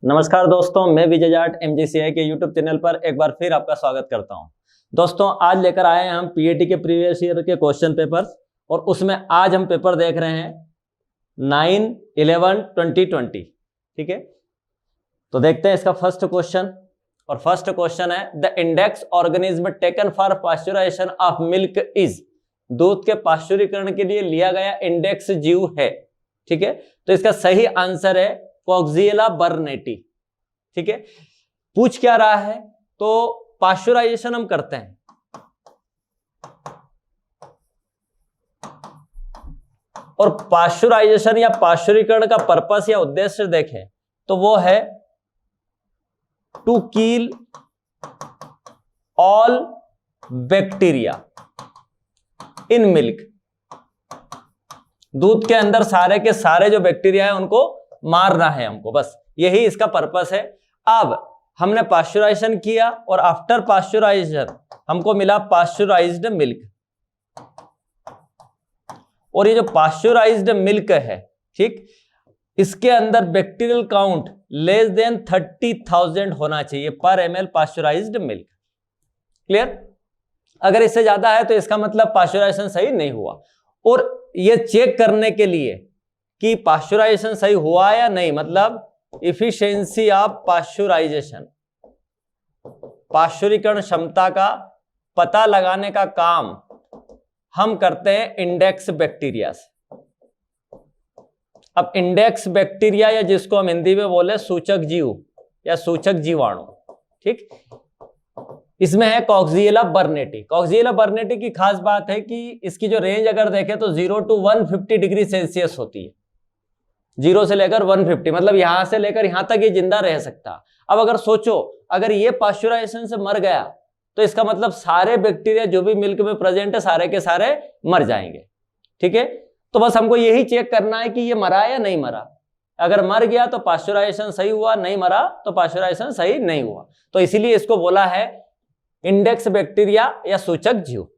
नमस्कार दोस्तों, मैं विजय जाट MGCI के YouTube चैनल पर एक बार फिर आपका स्वागत करता हूं। दोस्तों, आज लेकर आए हैं हम PAT के प्रीवियस ईयर के क्वेश्चन पेपर और उसमें आज हम पेपर देख रहे हैं 9/11/2020। ठीक है, तो देखते हैं इसका फर्स्ट क्वेश्चन। और फर्स्ट क्वेश्चन है the index organism taken for pasteurisation of milk is. दूध के पाश्चुरीकरण के लिए लिया गया इंडेक्स जीव है। ठीक है, तो इसका सही आंसर है कोक्सिएला बर्नेटी। ठीक है, पूछ क्या रहा है, तो पाश्चुराइजेशन हम करते हैं, और पाश्चुराइजेशन या पाश्चुरीकरण का पर्पस या उद्देश्य देखें तो वो है to kill all bacteria in milk. दूध के अंदर सारे के सारे जो बैक्टीरिया है उनको मारना है हमको, बस यही इसका पर्पस है। अब हमने पाश्चुराइजेशन किया और आफ्टर पाश्चुराइजेशन हमको मिला पाश्चुराइज्ड मिल्क। और ये जो पाश्चुराइज्ड मिल्क है, ठीक, इसके अंदर बैक्टीरियल काउंट लेस देन 30,000 होना चाहिए पर ml पाश्चुराइज्ड मिल्क। क्लियर? अगर इससे ज्यादा है तो इसका मतलब पाश्चुराइजेशन सही नहीं हुआ। और ये चेक करने के लिए कि पाश्चुराइजेशन सही हुआ या नहीं, मतलब इफिशिएंसी ऑफ पाश्चुराइजेशन, पाश्चुरीकरण क्षमता का पता लगाने का काम हम करते हैं इंडेक्स बैक्टीरिया से। अब इंडेक्स बैक्टीरिया या जिसको हम हिंदी में बोले सूचक जीव या सूचक जीवाणु, ठीक, इसमें है कोक्सिएला बर्नेटी। कोक्सिएला बर्नेटी की खास बात है कि इसकी जो रेंज अगर देखें तो 0 to 150 डिग्री सेल्सियस होती है। 0 से लेकर 150, मतलब यहां से लेकर यहां तक ये जिंदा रह सकता। अब अगर सोचो, अगर ये पाश्चुराइजेशन से मर गया तो इसका मतलब सारे बैक्टीरिया जो भी मिल्क में प्रेजेंट है सारे के सारे मर जाएंगे। ठीक है, तो बस हमको यही चेक करना है कि ये मरा या नहीं मरा। अगर मर गया तो पाश्चुराइजेशन सही हुआ, नहीं मरा तो पाश्चुराइजेशन सही नहीं हुआ। तो इसीलिए इसको बोला है इंडेक्स बैक्टीरिया या सूचक जीव।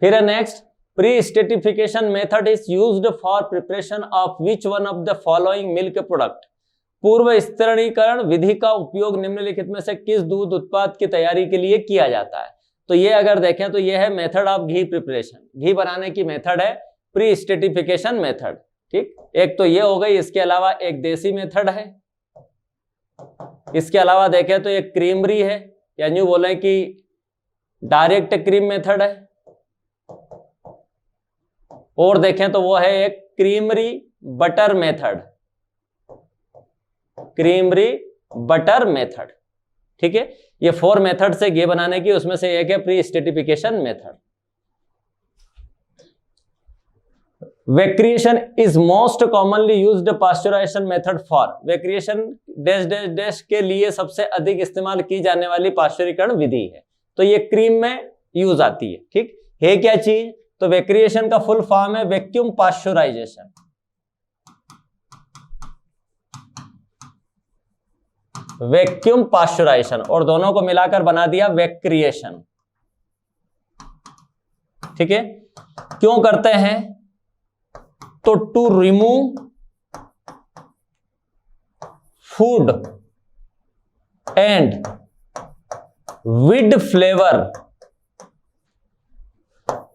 फिर है next, pre-stratification method is used for preparation of which one of the following milk product. पूर्व स्तरीकरण विधि का उपयोग निम्नलिखित में से किस दूध उत्पाद की तैयारी के लिए किया जाता है। तो ये अगर देखें तो ये है मेथड ऑफ घी प्रिपरेशन। घी बनाने की मेथड है प्री-स्ट्रेटिफिकेशन मेथड। ठीक, एक तो ये हो गई, इसके अलावा एक देसी मेथड है, इसके अलावा देखें तो एक क्रीमरी है, यानी बोले कि डायरेक्ट क्रीम मेथड है, और देखें तो वो है एक creamery butter method, creamery butter method. ठीक है, ये 4 मेथड से घी बनाने की, उसमें से एक है pre stratification method. Vacreation is most commonly used pasteurisation method for. Vacreation dash dash dash के लिए सबसे अधिक इस्तेमाल की जाने वाली पाश्चुरीकरण विधि है। तो ये क्रीम में यूज आती है। ठीक है, क्या चीज, तो वेक्रिएशन का फुल फॉर्म है वैक्यूम पाश्चुराइजेशन। वैक्यूम पाश्चुराइजेशन, और दोनों को मिलाकर बना दिया वेक्रिएशन। ठीक है, क्यों करते हैं, तो to remove food and with flavour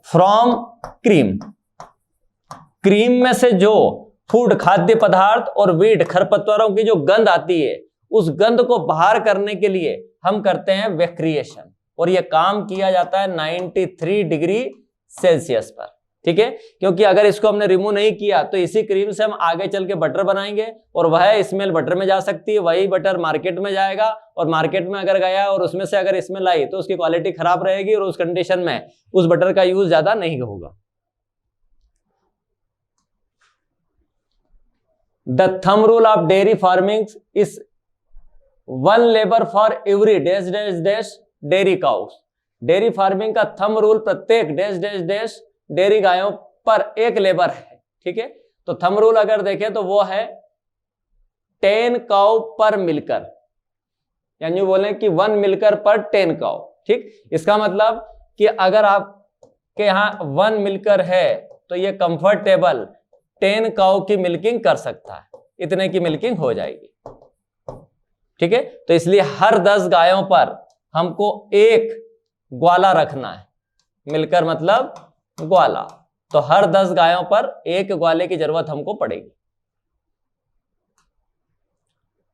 from cream. Cream में से जो फूड खाद्य पदार्थ और वीड खरपतवारों की जो गंध आती है, उस गंध को बाहर करने के लिए हम करते हैं वेक्रिएशन, और यह काम किया जाता है 93 डिग्री सेल्सियस पर। ठीक है, क्योंकि अगर इसको हमने रिमूव नहीं किया तो इसी क्रीम से हम आगे चल के बटर बनाएंगे, और वह स्मेल बटर में जा सकती है, वही बटर मार्केट में जाएगा, और मार्केट में अगर गया और उसमें से अगर स्मेल आई तो उसकी क्वालिटी खराब रहेगी, और उस कंडीशन में उस बटर का यूज ज्यादा नहीं होगा। The thumb rule of dairy farming is 1 labour for every dash dash dash dairy cows. Dairy farming का थंब रूल प्रत्येक डैश डैश डैश डेयरी गायों पर 1 लेबर है। ठीक है, तो थंब रूल अगर देखें तो वो है 10 काउ पर मिलकर, यानी बोले कि 1 मिलकर पर 10 काउ। ठीक, इसका मतलब कि अगर आपके यहाँ 1 मिलकर है तो ये कंफर्टेबल 10 काउ की मिल्किंग कर सकता है। इतने की मिल्किंग हो जाएगी। ठीक है, तो इसलिए हर 10 गायों पर हमको एक ग्वाला रखना है, मिलकर मतलब ग्वाला। तो हर 10 गायों पर एक ग्वाले की जरूरत हमको पड़ेगी।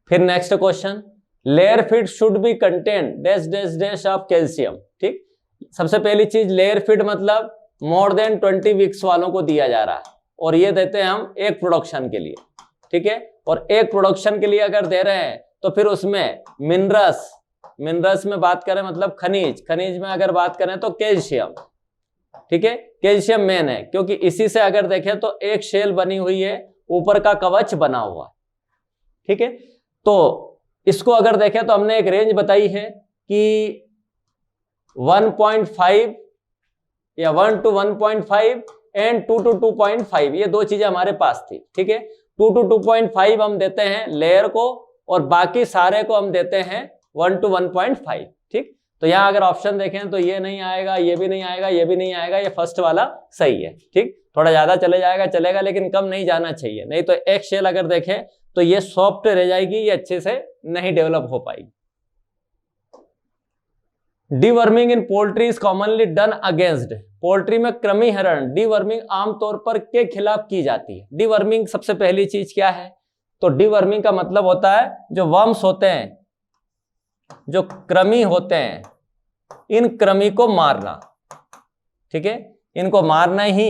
फिर next question, layer feed should be contain dash dash dash of calcium. ठीक, सबसे पहली चीज लेयर फीड मतलब मोर देन 20 वीक्स वालों को दिया जा रहा है, और ये देते हैं हम एक प्रोडक्शन के लिए। ठीक है, और एक प्रोडक्शन के लिए अगर दे रहे हैं तो फिर उसमें मिनरल्स में बात करें मतलब खनिज में अगर बात करें तो कैल्शियम। ठीक है, कैल्शियम मेन है, क्योंकि इसी से अगर देखें तो एक शेल बनी हुई है, ऊपर का कवच बना हुआ है। ठीक है, तो इसको अगर देखें तो हमने एक रेंज बताई है कि 1.5 या 1 to 1.5 एंड 2 to 2.5, ये दो चीजें हमारे पास थी। ठीक है, 2 to 2.5 हम देते हैं लेयर को, और बाकी सारे को हम देते हैं 1 to 1.5। ठीक, तो यहां अगर ऑप्शन देखें तो ये नहीं आएगा, ये भी नहीं आएगा, ये भी नहीं आएगा, ये फर्स्ट वाला सही है। ठीक, थोड़ा ज्यादा चले जाएगा चलेगा, लेकिन कम नहीं जाना चाहिए, नहीं तो एक शेल अगर देखें तो ये सॉफ्ट रह जाएगी, ये अच्छे से नहीं डेवलप हो पाएगी। Deworming in poultry is commonly done against. Poultry में कृमिहरण डीवर्मिंग आमतौर पर के खिलाफ की जाती है। डीवर्मिंग सबसे पहली चीज क्या है, तो डीवर्मिंग का मतलब होता है जो वर्म्स होते हैं, जो कृमि होते हैं, इन कृमि को मारना। ठीक है, इनको मारना ही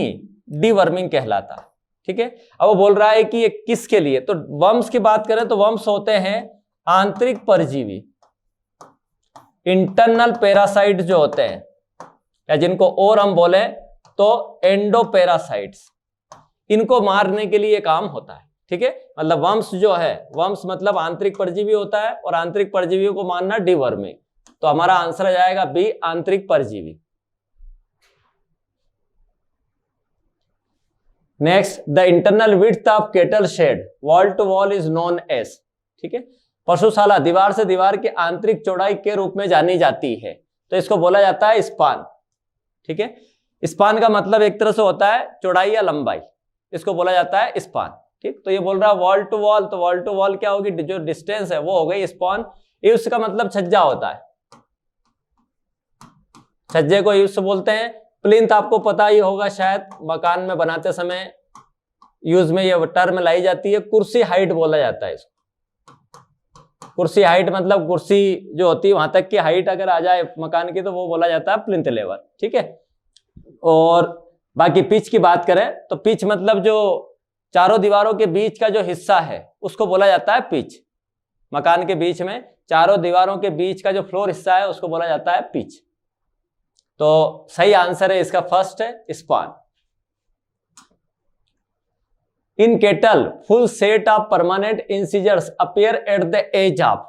डीवर्मिंग कहलाता है। ठीक है, अब वो बोल रहा है कि ये किसके लिए, तो वर्म्स की बात करें तो वर्म्स होते हैं आंतरिक परजीवी, इंटरनल पैरासाइट जो होते हैं, या जिनको और हम बोले तो एंडोपैरासाइट्स, इनको मारने के लिए काम होता है। ठीक है, मतलब वर्म्स जो है, वर्म्स मतलब आंतरिक परजीवी होता है, और आंतरिक परजीवियों को मारना डीवर्मिंग। तो हमारा आंसर आ जाएगा बी, आंतरिक परजीवी। Next, the internal width of cattle shed wall to wall is known as. ठीक है, पशुशाला दीवार से दीवार की आंतरिक चौड़ाई के रूप में जानी जाती है, तो इसको बोला जाता है स्पान। ठीक है, स्पान का मतलब एक तरह से होता है चौड़ाई या लंबाई, इसको बोला जाता है स्पान। ठीक, तो ये बोल रहा है वॉल टू वॉल, तो वॉल टू वॉल क्या होगी, जो डिस्टेंस है वो हो गई स्पान। यूज का मतलब छज्जा होता है, छज्जे को यूज बोलते हैं। प्लिंथ आपको पता ही होगा शायद, मकान में बनाते समय यूज में ये टर्म लाई जाती है। कुर्सी हाइट बोला जाता है इसको। कुर्सी हाइट मतलब कुर्सी जो होती है वहां तक की हाइट अगर आ जाए मकान की तो वो बोला जाता है प्लिंथ लेवल। ठीक है, और बाकी पिच की बात करें तो पिच मतलब जो चारों दीवारों के बीच का जो हिस्सा है उसको बोला जाता है पिच। मकान के बीच में चारों दीवारों के बीच का जो फ्लोर हिस्सा है उसको बोला जाता है पिच। तो सही आंसर है इसका फर्स्ट है span. In cattle full set of permanent incisors appear at the age of.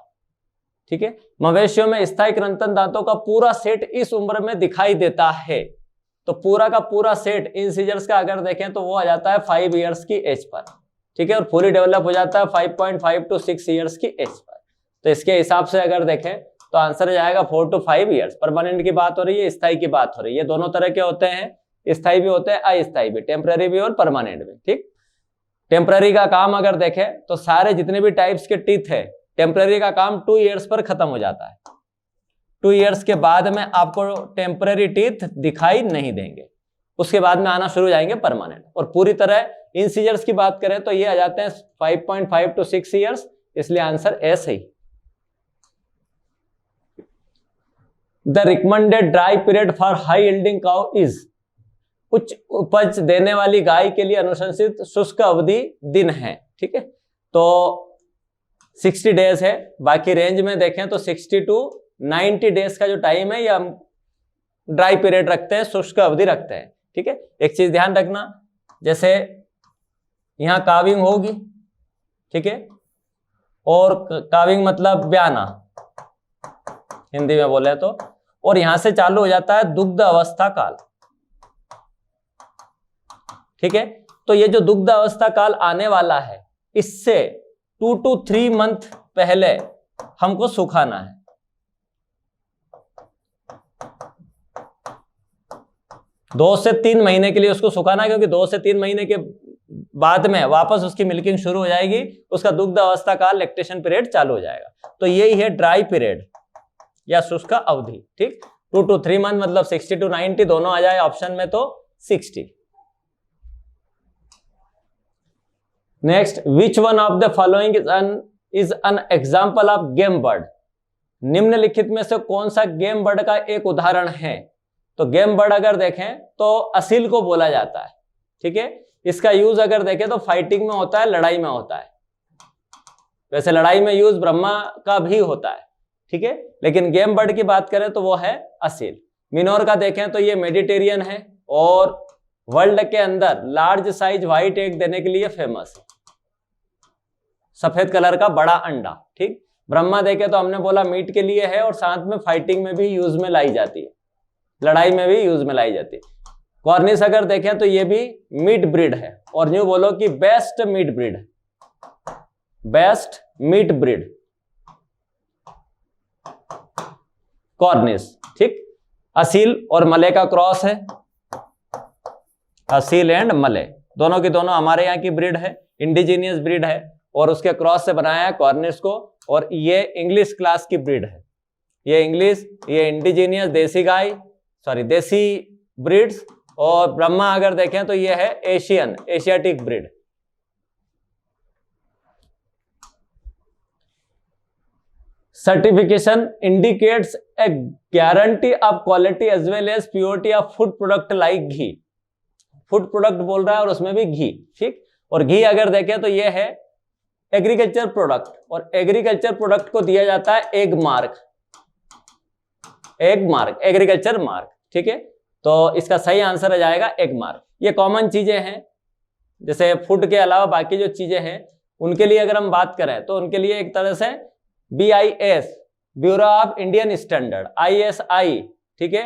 ठीक है, मवेशियों में स्थायी कृंतन दांतों का पूरा सेट इस उम्र में दिखाई देता है। तो पूरा का पूरा सेट इंसिजर्स का अगर देखें तो वो आ जाता है 5 इयर्स की एज पर। ठीक है, और फुली डेवलप हो जाता है 5.5 to 6 इयर्स की एज पर। तो इसके हिसाब से अगर देखें तो आंसर जाएगा 4 to 5 इयर्स। परमानेंट की बात हो रही है, स्थायी की बात हो रही है, दोनों तरह के होते हैं, स्थायी भी होते हैं, अस्थायी भी, टेम्पररी भी और परमानेंट भी। ठीक, टेम्पररी का काम अगर देखें तो सारे जितने भी टाइप्स के टीथ है, टेम्पररी का काम 2 इयर्स पर खत्म हो जाता है। 2 इयर्स के बाद में आपको टेम्पररी टीथ दिखाई नहीं देंगे, उसके बाद में आना शुरू हो जाएंगे परमानेंट। और पूरी तरह इंसिजर्स की बात करें तो ये आ जाते हैं 5.5 to 6 इयर्स, इसलिए आंसर ए सही। The recommended dry period for high yielding cow is. उच्च उपज देने वाली गाय के लिए अनुशंसित शुष्क अवधि दिन है। ठीक है, तो 60 डेज है। बाकी रेंज में देखें तो 60 to 90 डेज का जो टाइम है ये हम ड्राई पीरियड रखते हैं, शुष्क अवधि रखते हैं। ठीक है, एक चीज ध्यान रखना, जैसे यहां काविंग होगी, ठीक है, और काविंग मतलब ब्याना हिंदी में बोले तो, और यहां से चालू हो जाता है दुग्ध अवस्था काल। ठीक है, तो ये जो दुग्ध अवस्था काल आने वाला है इससे 2 to 3 मंथ पहले हमको सुखाना है। दो से 3 महीने के लिए उसको सुखाना है, क्योंकि 2 से 3 महीने के बाद में वापस उसकी मिल्किंग शुरू हो जाएगी, उसका दुग्ध अवस्था काल लैक्टेशन पीरियड चालू हो जाएगा। तो यही है ड्राई पीरियड या शुष्क अवधि। ठीक, 2 to 3 मंथ मतलब 60 to 90 दोनों आ जाए ऑप्शन में तो 60। Next, which one of the following is an example of game bird. निम्नलिखित में से कौन सा गेम बर्ड का एक उदाहरण है? तो गेम बर्ड अगर देखें तो असील को बोला जाता है। ठीक है, इसका यूज अगर देखें तो फाइटिंग में होता है, लड़ाई में होता है। वैसे लड़ाई में यूज ब्रह्मा का भी होता है। ठीक है, लेकिन गेम बर्ड की बात करें तो वो है असील। मिनोर का देखें तो ये मेडिटेरियन है और वर्ल्ड के अंदर लार्ज साइज व्हाइट एग देने के लिए फेमस है, सफेद कलर का बड़ा अंडा। ठीक, ब्रह्मा देखे तो हमने बोला मीट के लिए है और साथ में फाइटिंग में भी यूज में लाई जाती है, लड़ाई में भी यूज में लाई जाती है। कॉर्निश अगर देखें तो ये भी मीट ब्रीड है और यूं बोलो कि बेस्ट मीट ब्रीड है, बेस्ट मीट ब्रीड कॉर्निश। ठीक, असील और मले का क्रॉस है, असील एंड मले दोनों की दोनों हमारे यहाँ की ब्रीड है, इंडिजीनियस ब्रीड है और उसके क्रॉस से बनाया है कॉर्निश को। और ये इंग्लिश क्लास की ब्रीड है, ये इंग्लिश, ये इंडिजीनियस देसी गाय, सॉरी देसी ब्रीड्स। और ब्रह्मा अगर देखें तो ये है Asian, Asiatic breed. Certification indicates a guarantee of quality as well as purity of food product like ghee. Food product बोल रहा है और उसमें भी घी। ठीक, और घी अगर देखें तो ये है एग्रीकल्चर प्रोडक्ट और एग्रीकल्चर प्रोडक्ट को दिया जाता है egg mark, egg mark, agriculture mark. ठीक है, तो इसका सही आंसर आ जाएगा एग मार्क। ये कॉमन चीजें हैं, जैसे फूड के अलावा बाकी जो चीजें हैं उनके लिए अगर हम बात करें तो उनके लिए एक तरह से BIS, bureau of Indian standard, ISI, ठीक है,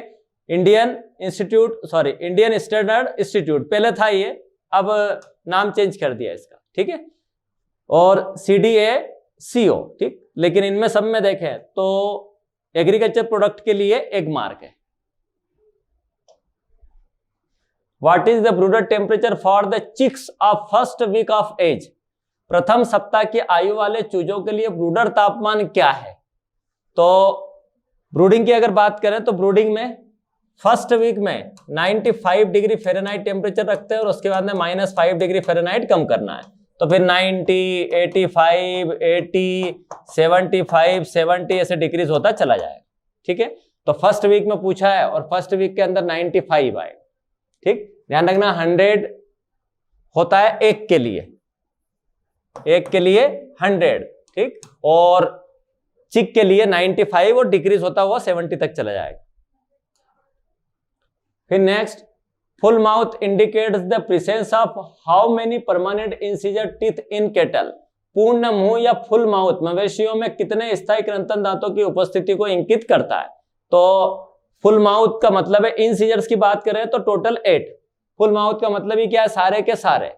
Indian institute, sorry Indian standard institute, पहले था ये, अब नाम चेंज कर दिया इसका। ठीक है, और CDACO। ठीक, लेकिन इनमें सब में देखें तो एग्रीकल्चर प्रोडक्ट के लिए एग मार्क है। What is the brooder temperature for the chicks of first week of age. प्रथम सप्ताह की आयु वाले चूजों के लिए ब्रूडर तापमान क्या है? तो ब्रूडिंग की अगर बात करें तो ब्रूडिंग में फर्स्ट वीक में 95 डिग्री फ़ारेनहाइट टेम्परेचर रखते हैं और उसके बाद में -5 डिग्री फ़ारेनहाइट कम करना है। तो फिर 90, 85, 80, 75, 70 ऐसे डिक्रीज होता चला जाएगा। ठीक है, तो फर्स्ट वीक में पूछा है और फर्स्ट वीक के अंदर 95 आए। ठीक, ध्यान रखना 100 होता है एक के लिए, एक के लिए 100। ठीक, और चिक के लिए 95 और डिक्रीज होता हुआ 70 तक चला जाएगा। फिर next, full mouth indicates the presence of how many permanent incisor teeth in cattle. पूर्ण मुंह या फुल माउथ मवेशियों में कितने स्थायी कृंतन दांतों की उपस्थिति को इंगित करता है? तो फुल माउथ का मतलब है, इंसिजर्स की बात करें तो टोटल 8। फुल माउथ का मतलब ही क्या है? सारे के सारे,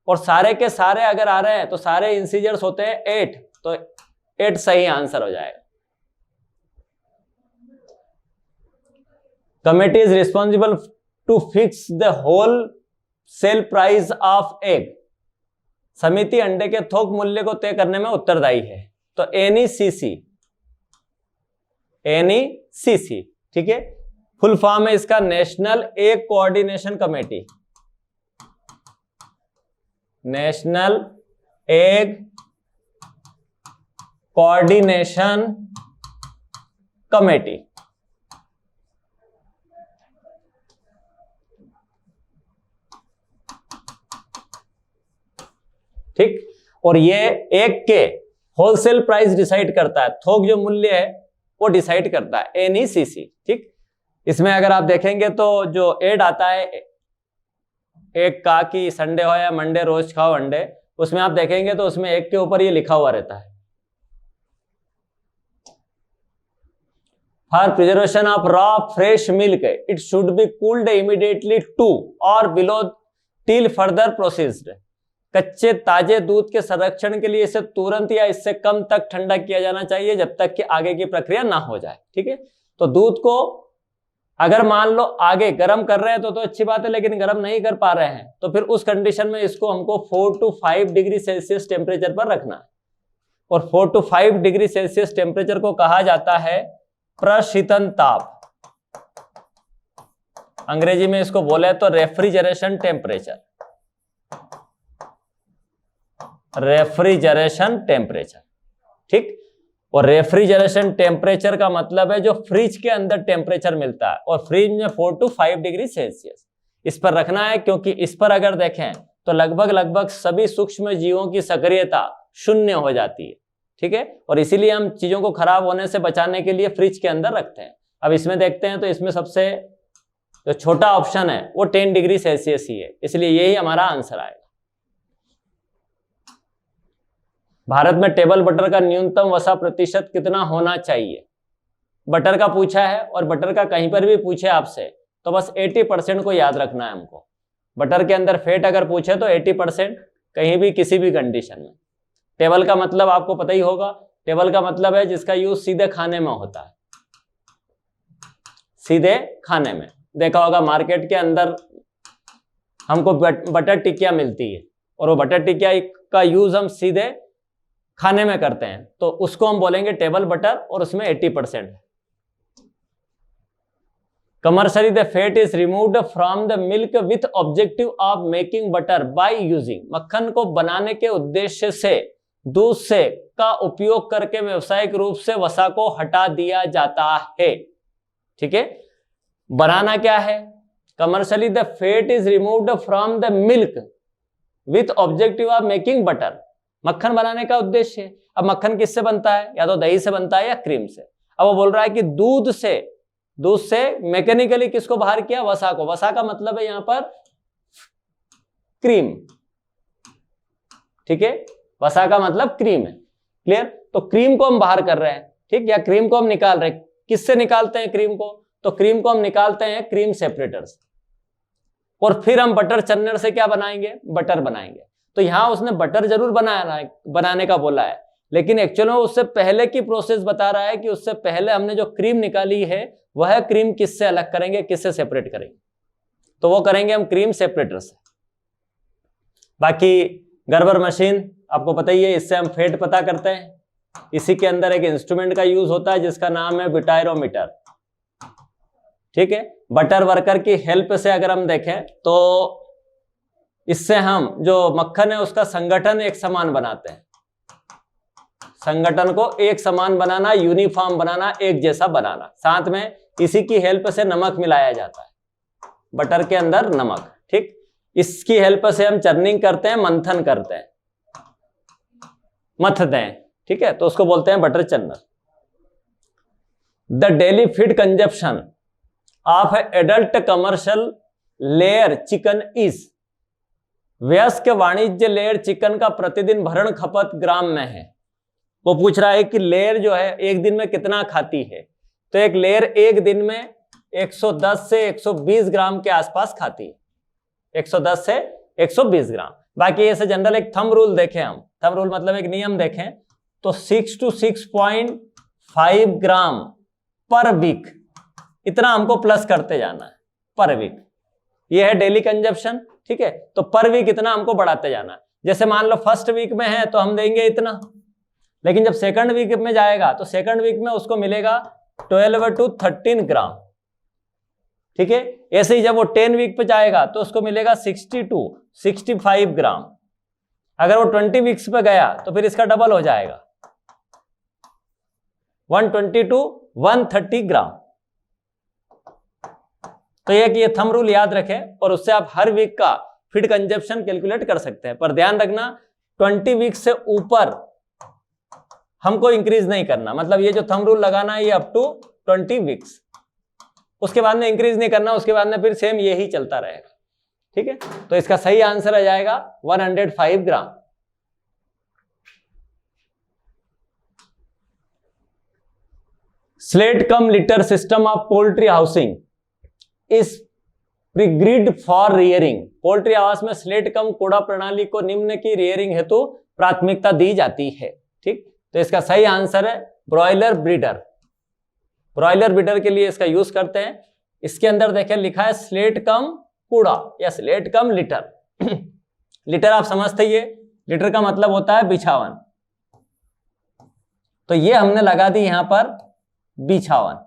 और सारे के सारे अगर आ रहे हैं तो सारे इंसिजर्स होते हैं 8, तो 8 सही आंसर हो जाएगा। Committee is responsible to fix the wholesale price of egg. समिति अंडे के थोक मूल्य को तय करने में उत्तरदायी है। तो NECC, NECC। ठीक है, फुल फॉर्म है इसका national egg coordination committee, national egg coordination committee. ठीक, और ये एग के होलसेल प्राइस डिसाइड करता है, थोक जो मूल्य है वो डिसाइड करता है NECC। ठीक, इसमें अगर आप देखेंगे तो जो एड आता है एग का कि संडे हो या मंडे रोज खाओ अंडे, उसमें आप देखेंगे तो उसमें एग के ऊपर ये लिखा हुआ रहता है, for preservation of raw fresh milk it should be cooled immediately to और बिलो टिल फर्दर प्रोसेस्ड। कच्चे ताजे दूध के संरक्षण के लिए इसे तुरंत या इससे कम तक ठंडा किया जाना चाहिए जब तक कि आगे की प्रक्रिया ना हो जाए। ठीक है, तो दूध को अगर मान लो आगे गर्म कर रहे हैं तो अच्छी बात है, लेकिन गर्म नहीं कर पा रहे हैं तो फिर उस कंडीशन में इसको हमको 4 to 5 डिग्री सेल्सियस टेम्परेचर पर रखना है। और 4 to 5 डिग्री सेल्सियस टेम्परेचर को कहा जाता है प्रशीतन ताप। अंग्रेजी में इसको बोले तो रेफ्रिजरेशन टेम्परेचर, रेफ्रिजरेशन टेम्परेचर, ठीक। और रेफ्रिजरेशन टेम्परेचर का मतलब है जो फ्रिज के अंदर टेम्परेचर मिलता है, और फ्रिज में 4 to 5 डिग्री सेल्सियस इस पर रखना है, क्योंकि इस पर अगर देखें तो लगभग सभी सूक्ष्म जीवों की सक्रियता शून्य हो जाती है, ठीक है। और इसीलिए हम चीजों को खराब होने से बचाने के लिए फ्रिज के अंदर रखते हैं। अब इसमें देखते हैं तो इसमें सबसे जो छोटा ऑप्शन है वो 10 डिग्री सेल्सियस ही है, इसलिए यही हमारा आंसर आएगा। भारत में टेबल बटर का न्यूनतम वसा प्रतिशत कितना होना चाहिए? बटर का पूछा है, और बटर का कहीं पर भी पूछे आपसे तो बस 80% को याद रखना है हमको। बटर के अंदर फैट अगर पूछे तो 80% कहीं भी किसी भी कंडीशन में। टेबल का मतलब आपको पता ही होगा, टेबल का मतलब है जिसका यूज सीधे खाने में होता है, सीधे खाने में। देखा होगा मार्केट के अंदर हमको बटर टिकिया मिलती है, और वो बटर टिकिया का यूज हम सीधे खाने में करते हैं, तो उसको हम बोलेंगे टेबल बटर, और उसमें 80% है। Commercially, the fat is removed from the milk with objective of making butter by using। मक्खन को बनाने के उद्देश्य से दूध से का उपयोग करके व्यावसायिक रूप से वसा को हटा दिया जाता है, ठीक है। बनाना क्या है? Commercially, the fat is removed from the milk with objective of making butter। मक्खन बनाने का उद्देश्य है। अब मक्खन किससे बनता है? या तो दही से बनता है या क्रीम से। अब वो बोल रहा है कि दूध से मैकेनिकली किसको बाहर किया? वसा को। वसा का मतलब है यहां पर क्रीम, ठीक है। वसा का मतलब क्रीम है, क्लियर। तो क्रीम को हम बाहर कर रहे हैं, ठीक, या क्रीम को हम निकाल रहे हैं। किससे निकालते हैं क्रीम को? तो क्रीम को हम निकालते हैं क्रीम सेपरेटर से, और फिर हम बटर चन्नर से क्या बनाएंगे? बटर बनाएंगे। तो यहां उसने बटर जरूर बनाने का बोला है, लेकिन एक्चुअल में उससे पहले की प्रोसेस बता रहा है कि उससे पहले हमने जो क्रीम निकाली है वह क्रीम किससे अलग करेंगे, किससे सेपरेट करेंगे? तो वो करेंगे हम क्रीम सेपरेटर से। बाकी गर्बर मशीन आपको पता ही है, इससे हम फैट पता करते हैं। इसी के अंदर एक इंस्ट्रूमेंट का यूज होता है जिसका नाम है बिटायरोमीटर, ठीक है। बटर वर्कर की हेल्प से अगर हम देखें तो इससे हम जो मक्खन है उसका संगठन एक समान बनाते हैं। संगठन को एक समान बनाना, यूनिफॉर्म बनाना, एक जैसा बनाना। साथ में इसी की हेल्प से नमक मिलाया जाता है, बटर के अंदर नमक, ठीक। इसकी हेल्प से हम चर्निंग करते हैं, मंथन करते हैं, मथते हैं, ठीक है। तो उसको बोलते हैं butter Channar. The daily feed consumption of adult commercial layer chicken is. वयस्क वाणिज्य लेयर चिकन का प्रतिदिन भरण खपत ग्राम में है। वो पूछ रहा है कि लेयर जो है एक दिन में कितना खाती है। तो एक लेयर एक दिन में 110 से 120 ग्राम के आसपास खाती है, 110 से 120 ग्राम। बाकी ऐसे जनरल एक थंब रूल देखें हम, थंब रूल मतलब एक नियम देखें तो 6 to 6.5 ग्राम पर वीक, इतना हमको प्लस करते जाना है पर वीक। ये है डेली कंजप्शन, ठीक है। तो पर वीक इतना हमको बढ़ाते जाना है। जैसे मान लो फर्स्ट वीक में है तो हम देंगे इतना, लेकिन जब सेकंड वीक में जाएगा तो सेकंड वीक में उसको मिलेगा 12 to 13 ग्राम, ठीक है। ऐसे ही जब वो 10 वीक पे जाएगा तो उसको मिलेगा 60 to 65 ग्राम। अगर वो 20 वीक्स पे गया तो फिर इसका डबल हो जाएगा, 120 to 130 ग्राम। तो ये थंब रूल याद रखें, और उससे आप हर वीक का फीड कंजप्शन कैलकुलेट कर सकते हैं। पर ध्यान रखना 20 वीक से ऊपर हमको इंक्रीज नहीं करना। मतलब ये जो थंब रूल लगाना है ये अप टू 20 वीक्स, उसके बाद में इंक्रीज नहीं करना, उसके बाद में फिर सेम यही चलता रहेगा, ठीक है। तो इसका सही आंसर आ जाएगा 105 ग्राम। Slat cum litter system of poultry housing is preferred for rearing. Poultry house में स्लेट कम कूड़ा प्रणाली को निम्न की रियरिंग हेतु प्राथमिकता दी जाती है, ठीक। तो इसका सही आंसर है ब्रॉयलर ब्रीडर। ब्रॉयलर ब्रीडर के लिए इसका यूज करते हैं। इसके अंदर देखें लिखा है स्लेट कम कूड़ा या स्लेट कम लिटर। लिटर आप समझते ही है, लिटर का मतलब होता है बिछावन, तो ये हमने लगा दी यहां पर बिछावन।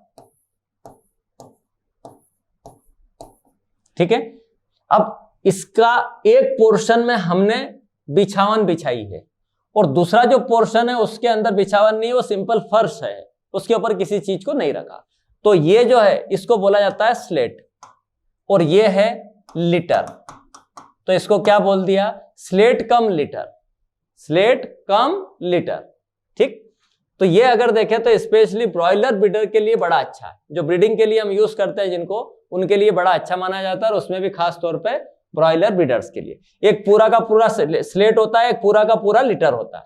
ठीक है, अब इसका एक पोर्शन में हमने बिछावन बिछाई है और दूसरा जो पोर्शन है उसके अंदर बिछावन नहीं, वो सिंपल फर्श है, उसके ऊपर किसी चीज को नहीं रखा, तो ये जो है इसको बोला जाता है स्लेट और ये है लिटर। तो इसको क्या बोल दिया, slate cum litre, slate cum litre. ठीक, तो ये अगर देखें तो स्पेशली ब्रॉयलर ब्रीडर के लिए बड़ा अच्छा है, जो ब्रीडिंग के लिए हम यूज करते हैं जिनको, उनके लिए बड़ा अच्छा माना जाता है और उसमें भी खास तौर पे ब्रॉयलर ब्रीडर्स के लिए। एक पूरा का पूरा स्लेट होता है, एक पूरा का पूरा लिटर होता है।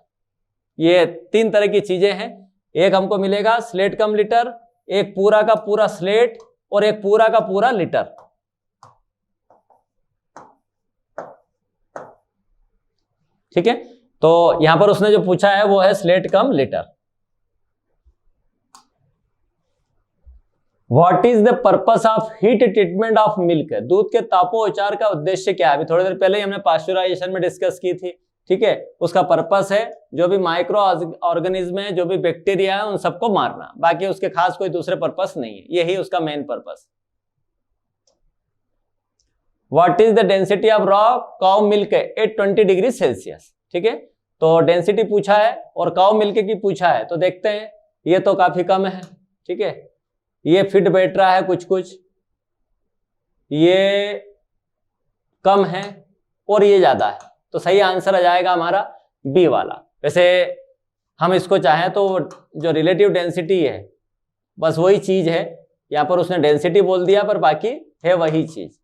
ये तीन तरह की चीजें हैं, एक हमको मिलेगा स्लेट कम लिटर, एक पूरा का पूरा स्लेट और एक पूरा का पूरा लिटर। ठीक है, तो यहां पर उसने जो पूछा है वो है slate cum litre. What is the purpose of heat treatment of milk, दूध के तापोचार का उद्देश्य क्या है? अभी थोड़ी देर पहले ही हमने पास्चुराइजेशन में डिस्कस की थी। ठीक है, उसका पर्पस है जो भी माइक्रो ऑर्गेनिज्म है, जो भी बैक्टीरिया है, उन सबको मारना, बाकी उसके खास कोई दूसरे पर्पस नहीं है, यही उसका main purpose. What is the density of raw cow milk eight 20 degree Celsius. ठीक है, तो डेंसिटी पूछा है और काउ मिल्क की पूछा है, तो देखते हैं, ये तो काफी कम है। ठीक है, ये फिट बैठ रहा है कुछ कुछ, ये कम है और ये ज्यादा है, तो सही आंसर आ जाएगा हमारा बी वाला। वैसे हम इसको चाहें तो जो रिलेटिव डेंसिटी है बस वही चीज है, यहां पर उसने डेंसिटी बोल दिया पर बाकी है वही चीज।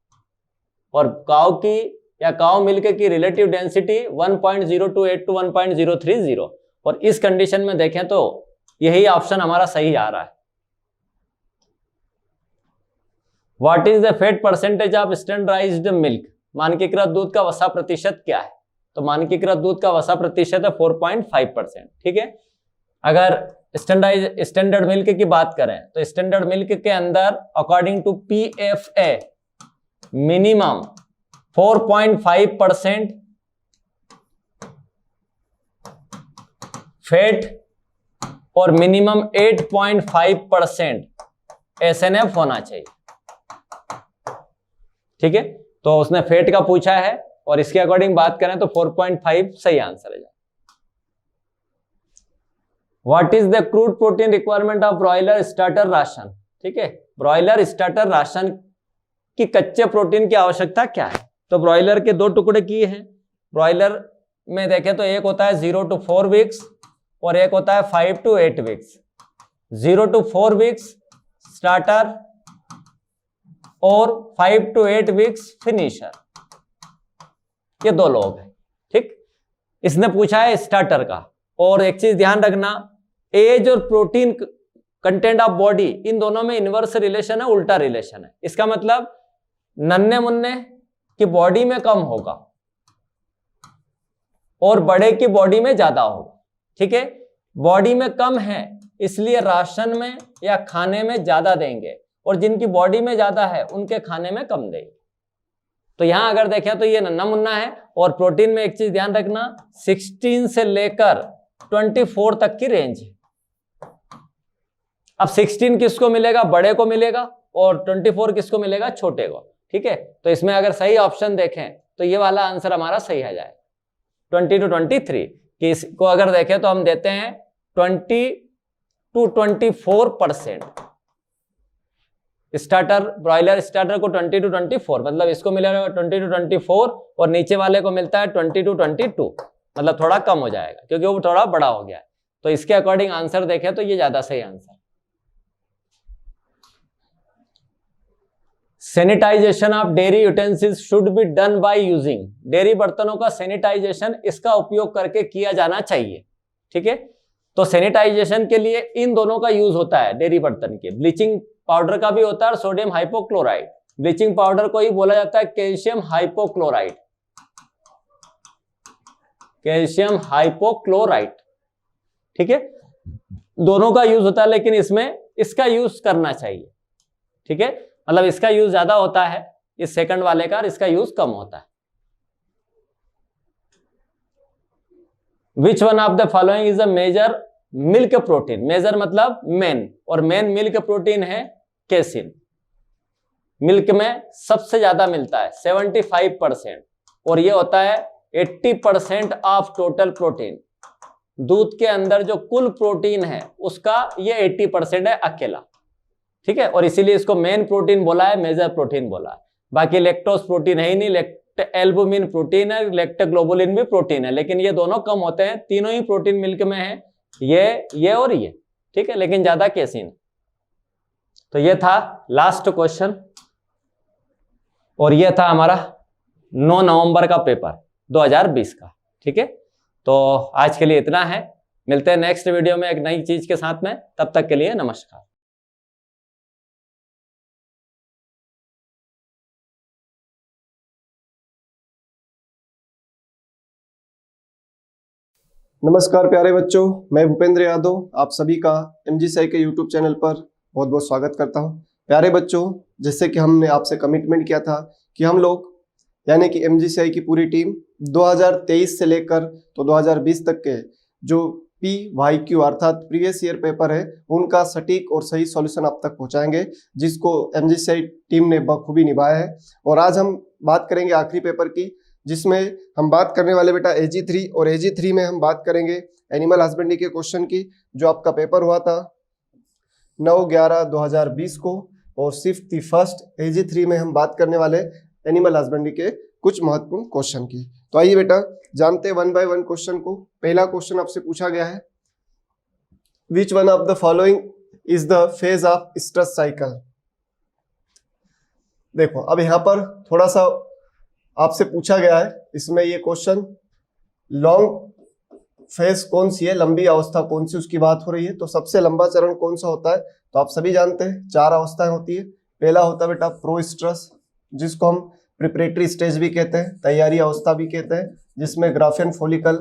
और काउ की या काउ मिल्क की रिलेटिव डेंसिटी 1.028 to 1.030, और इस कंडीशन में देखें तो यही ऑप्शन हमारा सही आ रहा है। What is the fat percentage of standardised milk, मानकीकृत दूध का वसा प्रतिशत क्या है? तो मानकीकृत दूध का वसा प्रतिशत है 4.5%। ठीक है, अगर स्टैंडर्ड मिल्क की बात करें तो स्टैंडर्ड मिल्क के अंदर according to PFA minimum 4.5% fat और मिनिमम 8.5% SNF होना चाहिए। ठीक है, तो उसने फैट का पूछा है और इसके अकॉर्डिंग बात करें तो 4.5 सही आंसर है। What is the crude protein requirement of broiler starter ration. ठीक है, ब्रॉयलर स्टार्टर राशन की कच्चे प्रोटीन की आवश्यकता क्या है? तो ब्रॉयलर के दो टुकड़े किए हैं। ब्रॉयलर में देखें तो एक होता है 0 to 4 वीक्स और एक होता है 5 to 8 weeks. 0 to 4 weeks starter और 5 to 8 वीक्स फिनिशर, ये दो लोग हैं। ठीक, इसने पूछा है स्टार्टर का। और एक चीज ध्यान रखना, एज और प्रोटीन कंटेंट ऑफ बॉडी, इन दोनों में इनवर्स रिलेशन है, उल्टा रिलेशन है। इसका मतलब नन्हे मुन्ने की बॉडी में कम होगा और बड़े की बॉडी में ज्यादा होगा। ठीक है, बॉडी में कम है इसलिए राशन में या खाने में ज्यादा देंगे, और जिनकी बॉडी में ज्यादा है उनके खाने में कम देंगे। तो यहां अगर देखें तो ये नन्हा मुन्ना है। और प्रोटीन में एक चीज ध्यान रखना, 16 से लेकर 24 तक की रेंज है। अब 16 किसको मिलेगा? बड़े को मिलेगा, और 24 किसको मिलेगा? छोटे को। ठीक है, तो इसमें अगर सही ऑप्शन देखें तो ये वाला आंसर हमारा सही आ जाए 20 to 23। कि इसको अगर देखें तो हम देते हैं 20 to 24%। स्टार्टर, ब्रॉयलर स्टार्टर को 20 to 24, मतलब इसको मिलेगा 20 to 24 और नीचे वाले को मिलता है 20 to 22, मतलब थोड़ा कम हो जाएगा क्योंकि वो थोड़ा बड़ा हो गया है। तो इसके अकॉर्डिंग आंसर देखें तो ये ज्यादा सही answer. Sanitisation of dairy utensils should be done by using, dairy बर्तनों का सैनिटाइजेशन इसका उपयोग करके किया जाना चाहिए। ठीक है, तो सैनिटाइजेशन के लिए इन दोनों का यूज होता है डेयरी बर्तन के। ब्लीचिंग पाउडर का भी होता है और सोडियम हाइपोक्लोराइड। ब्लीचिंग पाउडर को ही बोला जाता है कैल्शियम हाइपोक्लोराइड, कैल्शियम हाइपोक्लोराइड। ठीक है, दोनों का यूज होता है लेकिन इसमें इसका यूज करना चाहिए। ठीक है, मतलब इसका यूज ज्यादा होता है इस सेकंड वाले का, और इसका यूज कम होता है। Which one of the following is a major milk protein? Major मतलब मेन, और मेन मिल्क प्रोटीन है केसिन। मिल्क में सबसे ज्यादा मिलता है 75%, और ये होता है 80% ऑफ टोटल प्रोटीन। दूध के अंदर जो कुल प्रोटीन है उसका ये 80% है अकेला, ठीक है, और इसीलिए इसको मेन प्रोटीन बोला है, मेजर प्रोटीन बोला है। बाकी लेक्टोज प्रोटीन है ही नहीं, एल्बुमिन प्रोटीन है, लैक्टोग्लोबुलिन भी प्रोटीन है, लेकिन ये दोनों कम होते हैं। तीनों ही प्रोटीन मिल्क में है, ये और ये, ठीक है, लेकिन ज्यादा केसिन। तो ये था लास्ट क्वेश्चन, और ये था हमारा 9 नवंबर का पेपर 2020 का, ठीक है। तो आज के लिए इतना है, मिलते हैं नेक्स्ट वीडियो में एक नई चीज के साथ में। तब तक के लिए नमस्कार। नमस्कार प्यारे बच्चों, मैं भूपेंद्र यादव आप सभी का MGCI के YouTube चैनल पर बहुत बहुत स्वागत करता हूं। प्यारे बच्चों, जैसे कि हमने आपसे कमिटमेंट किया था कि हम लोग यानी कि MGCI की पूरी टीम 2023 से लेकर तो 2020 तक के जो PYQ अर्थात प्रीवियस ईयर पेपर है उनका सटीक और सही सॉल्यूशन आप तक पहुंचाएंगे, जिसको MGCI टीम ने बखूबी निभाया है। और आज हम बात करेंगे आखिरी पेपर की, जिसमें हम बात करने वाले बेटा AG3, और AG3 में हम बात करेंगे एनिमल हस्बेंड्री के क्वेश्चन की, जो आपका पेपर हुआ था 9/11/2020 को। और सिर्फ फर्स्ट AG3 में हम बात करने वाले एनिमल हस्बेंड्री के कुछ महत्वपूर्ण क्वेश्चन की। तो आइए बेटा जानते हैं 1 बाय 1 क्वेश्चन को। पहला क्वेश्चन आपसे पूछा गया है, which one of the following is the phase of stress cycle. देखो अब यहाँ पर थोड़ा सा आपसे पूछा गया है, इसमें ये क्वेश्चन लॉन्ग फेज कौन सी है, लंबी अवस्था कौन सी, उसकी बात हो रही है। तो सबसे लंबा चरण कौन सा होता है? तो आप सभी जानते हैं 4 अवस्थाएं होती है। पहला होता है बेटा प्रो स्ट्रेस, जिसको हम प्रिपरेटरी स्टेज भी कहते हैं, तैयारी अवस्था भी कहते हैं, जिसमें ग्राफियन फॉलिकल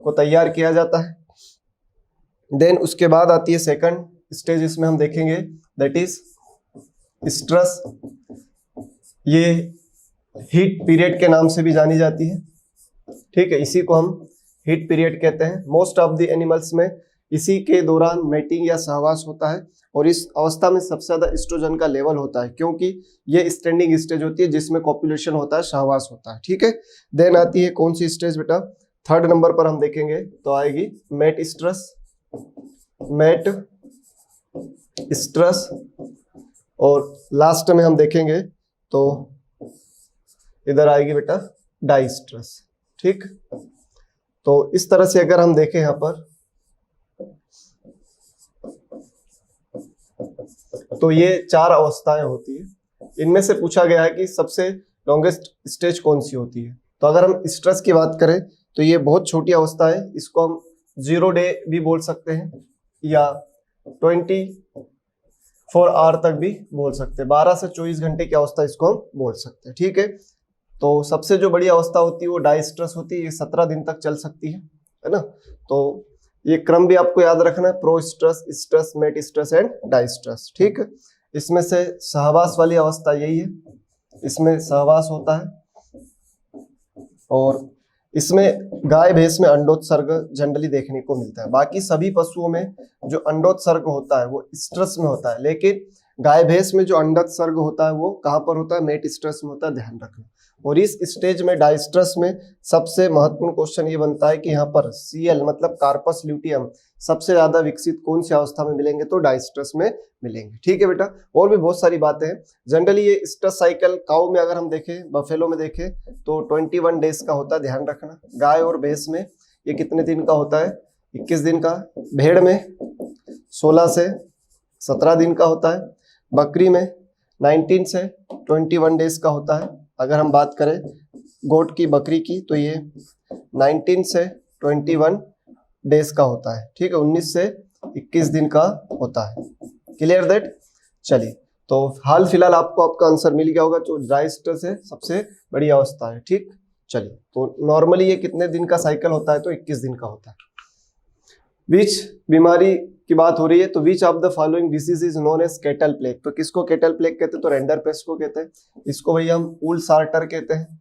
को तैयार किया जाता है। देन उसके बाद आती है सेकंड स्टेज, इसमें हम देखेंगे दैट इज स्ट्रेस। ये हीट पीरियड के नाम से भी जानी जाती है, ठीक है, इसी को हम हीट पीरियड कहते हैं। मोस्ट ऑफ द एनिमल्स में इसी के दौरान मेटिंग या सहवास होता है, और इस अवस्था में सबसे ज्यादा एस्ट्रोजन का लेवल होता है, क्योंकि ये स्टैंडिंग स्टेज होती है जिसमें कॉपुलेशन होता है, सहवास होता है, ठीक है। देन आती है कौन सी स्टेज बेटा? 3rd नंबर पर हम देखेंगे तो आएगी मेट स्ट्रेस। मेट स्ट्रेस, और लास्ट में हम देखेंगे तो इधर आएगी बेटा डाई स्ट्रेस, ठीक। तो इस तरह से अगर हम देखें यहाँ पर, तो ये 4 अवस्थाएं होती है। इनमें से पूछा गया है कि सबसे लॉन्गेस्ट स्टेज कौन सी होती है। तो अगर हम स्ट्रेस की बात करें तो ये बहुत छोटी अवस्था है, इसको हम 0 डे भी बोल सकते हैं, या 24 आवर तक भी बोल सकते हैं, 12 से 24 घंटे की अवस्था इसको हम बोल सकते हैं, ठीक है। तो सबसे जो बड़ी अवस्था होती है वो डाई स्ट्रेस होती है, ये 17 दिन तक चल सकती है ना। तो ये क्रम भी आपको याद रखना है, proestrus, estrus, metestrus and diestrus, ठीक। इसमें से सहवास वाली अवस्था यही है, इसमें सहवास होता है, और इसमें गाय भैंस में अंडोत्सर्ग जनरली देखने को मिलता है। बाकी सभी पशुओं में जो अंडोत्सर्ग होता है वो स्ट्रेस में होता है, लेकिन गाय भैंस में जो अंडोत्सर्ग होता है वो कहाँ पर होता है? मेट स्ट्रेस में होता है, ध्यान रखना। और इस स्टेज में डाइस्ट्रेस में सबसे महत्वपूर्ण क्वेश्चन ये बनता है कि यहाँ पर Cl मतलब कार्पस ल्यूटियम सबसे ज्यादा विकसित कौन सी अवस्था में मिलेंगे? तो डाइस्ट्रेस में मिलेंगे, ठीक है बेटा। और भी बहुत सारी बातें हैं। जनरली ये स्ट्रेस साइकिल काऊ में अगर हम देखें, बफेलो में देखें तो 21 डेज का होता है, ध्यान रखना। गाय और भैंस में ये कितने दिन का होता है? 21 दिन का। भेड़ में 16 से 17 दिन का होता है। बकरी में 19 से 21 डेज का होता है। अगर हम बात करें गोट की, बकरी की, तो ये 19 से 21 डेज का होता है, ठीक है, 19 से 21 दिन का होता है। Clear that? चलिए, तो हाल फिलहाल आपको आपका आंसर मिल गया होगा, जो ड्राई स्ट्रेस है सबसे बड़ी अवस्था है, ठीक। चलिए, तो नॉर्मली ये कितने दिन का साइकिल होता है? तो 21 दिन का होता है। विच बीमारी की बात हो रही है, तो which of the following disease is known as cattle plague. तो किसको कैटल प्लेग कहते हैं? तो रेंडर पेस्ट को कहते हैं। इसको भैया हम ऊल सार्टर कहते हैं,